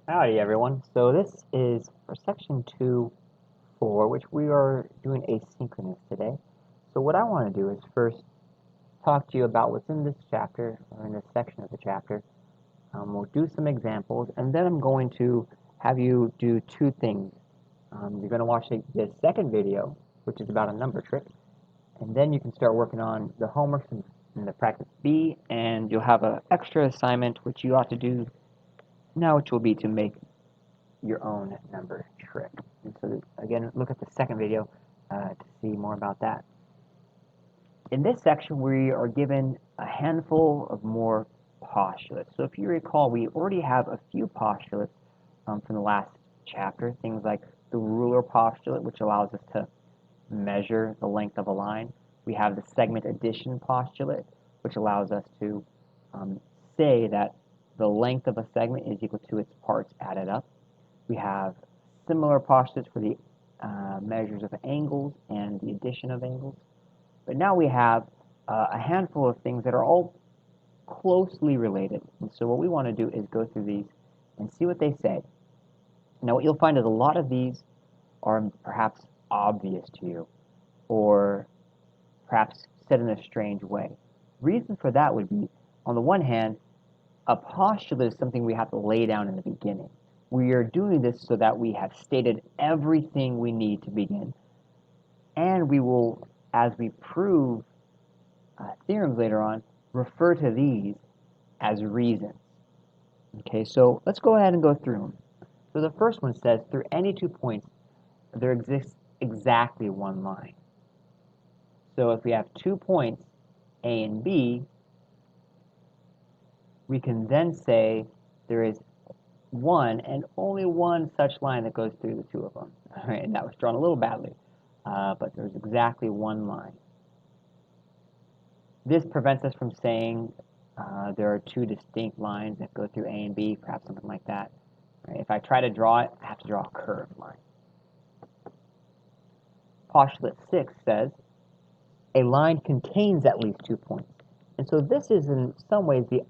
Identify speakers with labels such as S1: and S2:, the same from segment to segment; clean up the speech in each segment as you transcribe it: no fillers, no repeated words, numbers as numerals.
S1: Howdy everyone. So this is for section 2-4, which we are doing asynchronous today. So what I want to do is first talk to you about what's in this chapter, or in this section of the chapter. We'll do some examples, and then I'm going to have you do two things. You're going to watch this second video, which is about a number trick, and then you can start working on the homework in the practice B, and you'll have an extra assignment, which you ought to do now, which will be to make your own number trick. And so again, look at the second video to see more about that. In this section, we are given a handful of more postulates. So if you recall, we already have a few postulates from the last chapter, things like the ruler postulate, which allows us to measure the length of a line. We have the segment addition postulate, which allows us to say that the length of a segment is equal to its parts added up. We have similar postulates for the measures of angles and the addition of angles. But now we have a handful of things that are all closely related. And so what we want to do is go through these and see what they say. Now what you'll find is a lot of these are perhaps obvious to you, or perhaps said in a strange way. Reason for that would be, on the one hand, a postulate is something we have to lay down in the beginning. We are doing this so that we have stated everything we need to begin. And we will, as we prove theorems later on, refer to these as reasons. Okay, so let's go ahead and go through them. So the first one says, through any 2 points, there exists exactly one line. So if we have 2 points, A and B, we can then say there is one and only one such line that goes through the two of them. All right, and that was drawn a little badly, but there's exactly one line. This prevents us from saying there are two distinct lines that go through A and B, perhaps something like that. Right, if I try to draw it, I have to draw a curved line. Postulate 6 says, a line contains at least 2 points. And so this is in some ways the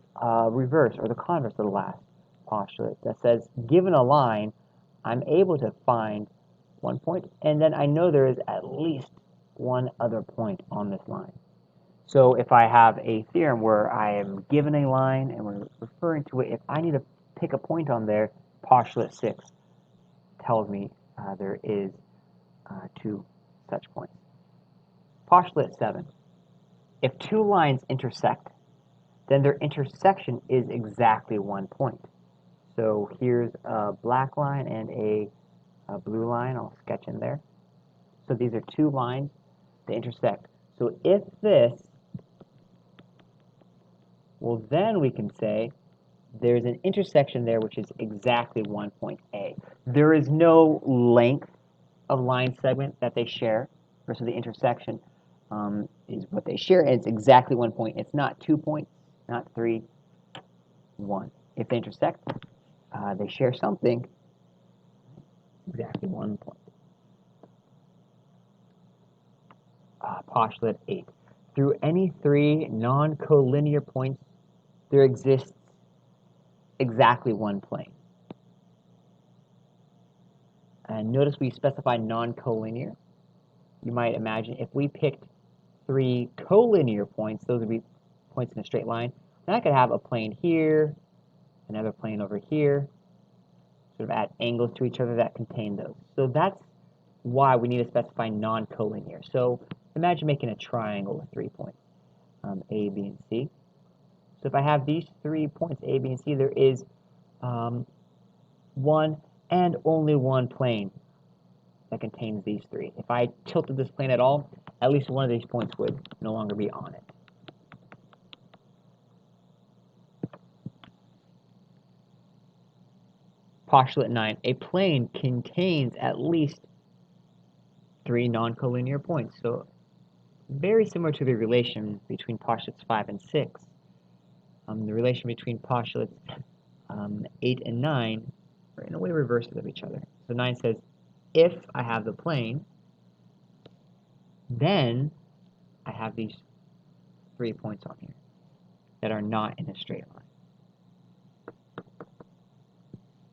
S1: reverse or the converse of the last postulate that says, given a line, I'm able to find 1 point, and then I know there is at least one other point on this line. So if I have a theorem where I am given a line and we're referring to it, if I need to pick a point on there, postulate 6 tells me there is 2 such points. Postulate 7. If 2 lines intersect, then their intersection is exactly 1 point. So here's a black line and a blue line. I'll sketch in there. So these are 2 lines that intersect. So if this, well, then we can say there's an intersection there which is exactly 1 point A. There is no length of line segment that they share versus the intersection is what they share, and it's exactly 1 point. It's not 2 points, not 3, 1. If they intersect, they share something, exactly 1 point. Postulate 8. Through any 3 non-collinear points, there exists exactly 1 plane. And notice we specify non-collinear. You might imagine if we picked 3 collinear points, those would be points in a straight line, then I could have a plane here, another plane over here, sort of at angles to each other that contain those. So that's why we need to specify non-collinear. So imagine making a triangle with 3 points, A, B, and C. So if I have these 3 points, A, B, and C, there is one and only one plane that contains these 3. If I tilted this plane at all, at least one of these points would no longer be on it. Postulate 9, a plane contains at least 3 non-collinear points. So very similar to the relation between postulates 5 and 6. The relation between postulates 8 and 9 are in a way reverses of each other. So 9 says, if I have the plane, then I have these 3 points on here that are not in a straight line.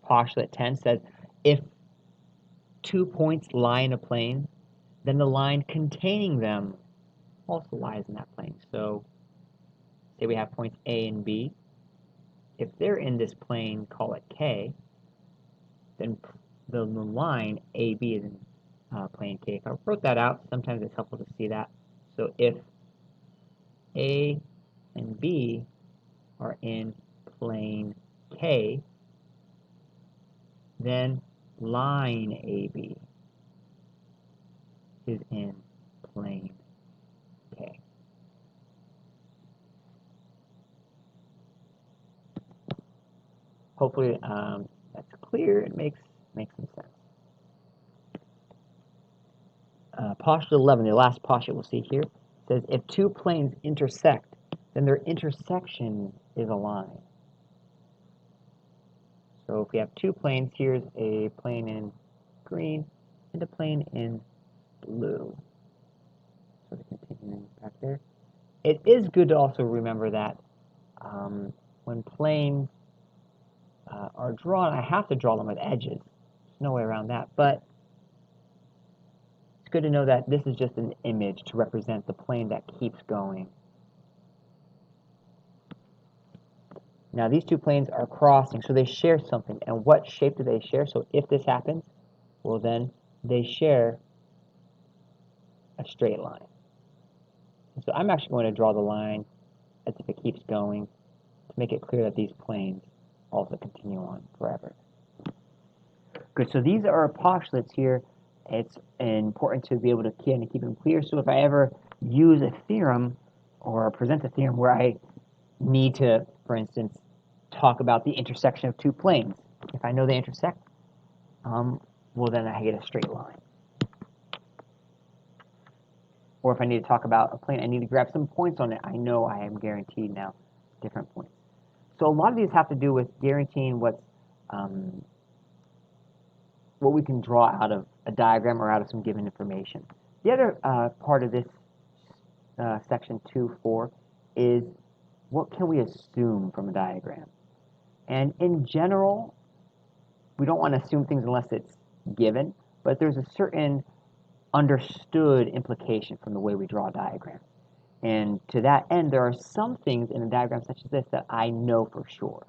S1: postulate 10 says if 2 points lie in a plane, then the line containing them also lies in that plane. So say we have points A and B. If they're in this plane, call it K, then the line AB is in plane K. If I wrote that out, sometimes it's helpful to see that. So if A and B are in plane K, then line AB is in plane K. Hopefully that's clear. It makes some sense. Postulate 11, the last postulate we'll see here, says if two planes intersect, then their intersection is a line. So if we have two planes, here's a plane in green and a plane in blue. So continuing back there. It is good to also remember that when planes are drawn, I have to draw them with edges. There's no way around that. But it's good to know that this is just an image to represent the plane that keeps going. Now these two planes are crossing, so they share something. And what shape do they share? So if this happens, well then they share a straight line. And so I'm actually going to draw the line as if it keeps going to make it clear that these planes also continue on forever. Good, so these are postulates here. It's important to be able to keep them clear. So if I ever use a theorem or present a theorem where I need to, for instance, talk about the intersection of two planes, if I know they intersect, well then I get a straight line. Or if I need to talk about a plane, I need to grab some points on it. I know I am guaranteed now different points. So a lot of these have to do with guaranteeing what we can draw out of a diagram or out of some given information. The other part of this section 2.4 is what can we assume from a diagram? And in general, we don't want to assume things unless it's given, but there's a certain understood implication from the way we draw diagrams. And to that end, there are some things in a diagram such as this that I know for sure.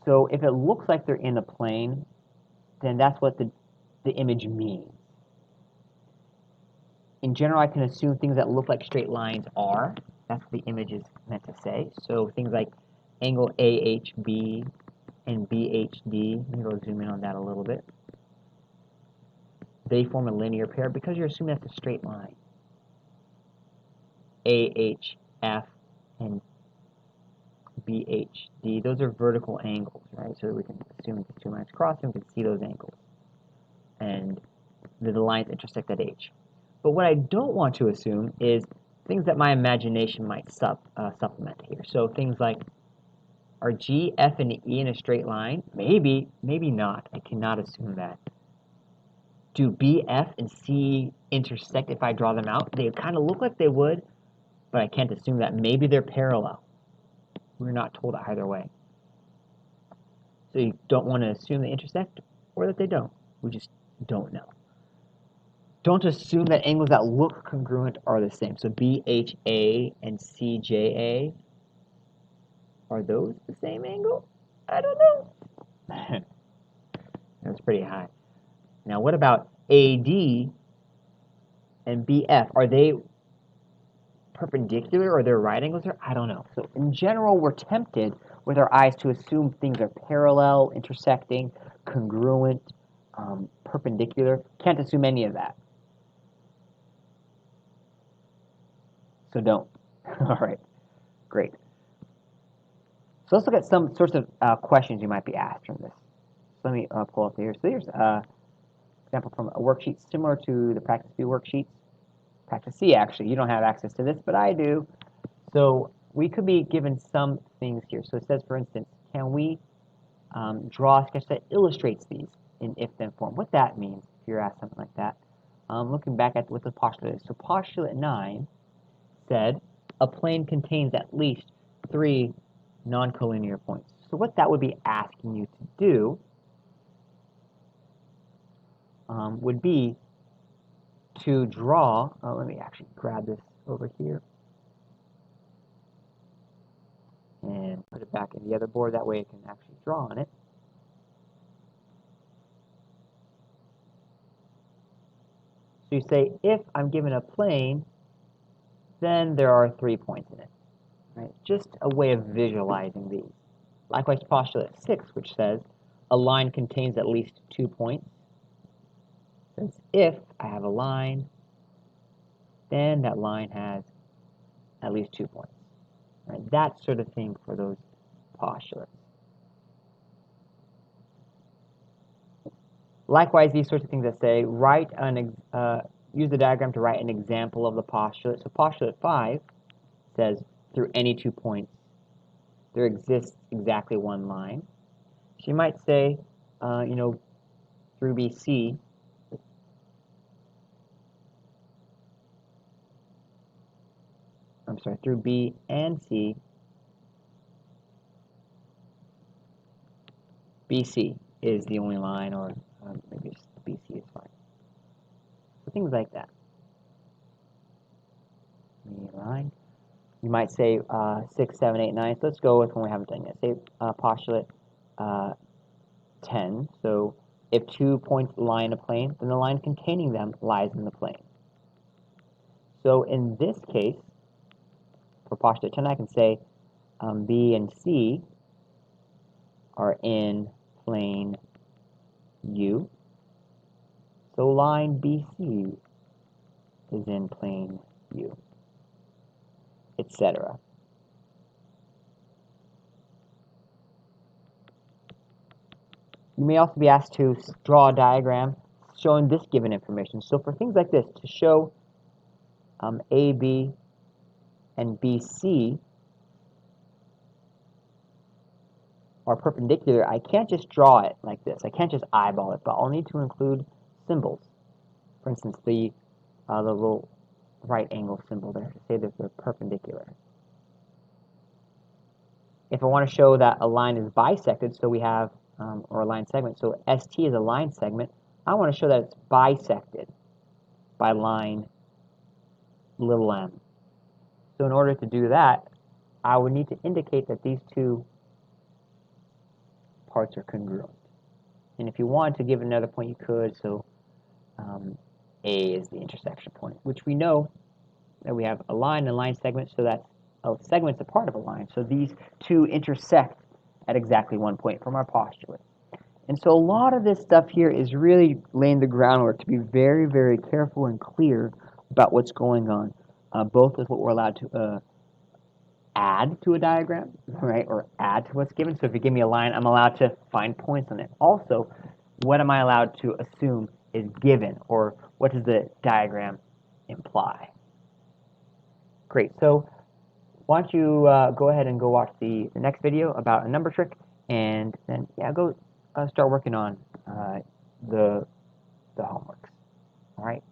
S1: So if it looks like they're in a plane, then that's what the image means. In general, I can assume things that look like straight lines are. That's what the image is meant to say. So things like angle AHB and BHD, let me go zoom in on that a little bit. They form a linear pair because you're assuming that's a straight line. AHF and BHD, those are vertical angles, right? So we can assume the two lines crossing, we can see those angles. And the lines intersect at H. But what I don't want to assume is things that my imagination might supplement here. So things like, are G, F, and E in a straight line? Maybe, maybe not. I cannot assume that. Do B, F, and C intersect if I draw them out? They kind of look like they would, but I can't assume that. Maybe they're parallel. We're not told either way. So you don't want to assume they intersect or that they don't. We just don't know. Don't assume that angles that look congruent are the same. So BHA and CJA, are those the same angle? I don't know. That's pretty high. Now what about AD and BF? Are they perpendicular or they're right angles there? I don't know. So in general, we're tempted with our eyes to assume things are parallel, intersecting, congruent, perpendicular. Can't assume any of that. So don't. All right, great. So let's look at some sorts of questions you might be asked from this. So let me pull up here. So here's an example from a worksheet similar to the Practice B worksheets. Practice C, actually. You don't have access to this, but I do. So we could be given some things here. So it says, for instance, can we draw a sketch that illustrates these in if-then form? What that means, if you're asked something like that. Looking back at what the postulate is. So postulate 9 said a plane contains at least 3 non-collinear points. So So what that would be asking you to do would be to draw, let me actually grab this over here and put it back in the other board, that way it can actually draw on it. So you say, if I'm given a plane, then there are 3 points in it. Right? Just a way of visualizing these. Likewise, postulate 6, which says a line contains at least 2 points. Since if I have a line, then that line has at least 2 points. Right? That sort of thing for those postulates. Likewise, these sorts of things that say, use the diagram to write an example of the postulate. So postulate 5 says, through any 2 points, there exists exactly one line. So you might say, through BC, through B and C, BC is the only line, or maybe just BC is fine. So things like that. Line. You might say 6, 7, 8, 9. So let's go with one we haven't done yet. Say postulate 10. So if 2 points lie in a plane, then the line containing them lies in the plane. So in this case, for postulate 10, I can say B and C are in plane U. So line BC is in plane U, etc. You may also be asked to draw a diagram showing this given information. So for things like this, to show AB and BC are perpendicular, I can't just draw it like this. I can't just eyeball it, but I'll need to include symbols. For instance, the little right angle symbol there to say that they're perpendicular. If I want to show that a line is bisected, so we have, or a line segment, so ST is a line segment, I want to show that it's bisected by line little m. So in order to do that, I would need to indicate that these two parts are congruent. And if you wanted to give another point, you could. So A is the intersection point, which we know that we have a line and a line segment, so that's a segment's a part of a line. So these two intersect at exactly 1 point from our postulate. And so a lot of this stuff here is really laying the groundwork to be very, very careful and clear about what's going on, both with what we're allowed to add to a diagram, right, or add to what's given. So if you give me a line, I'm allowed to find points on it. Also, what am I allowed to assume is given, or what does the diagram imply? Great. So why don't you go ahead and go watch the next video about a number trick, and then go start working on the homeworks. All right.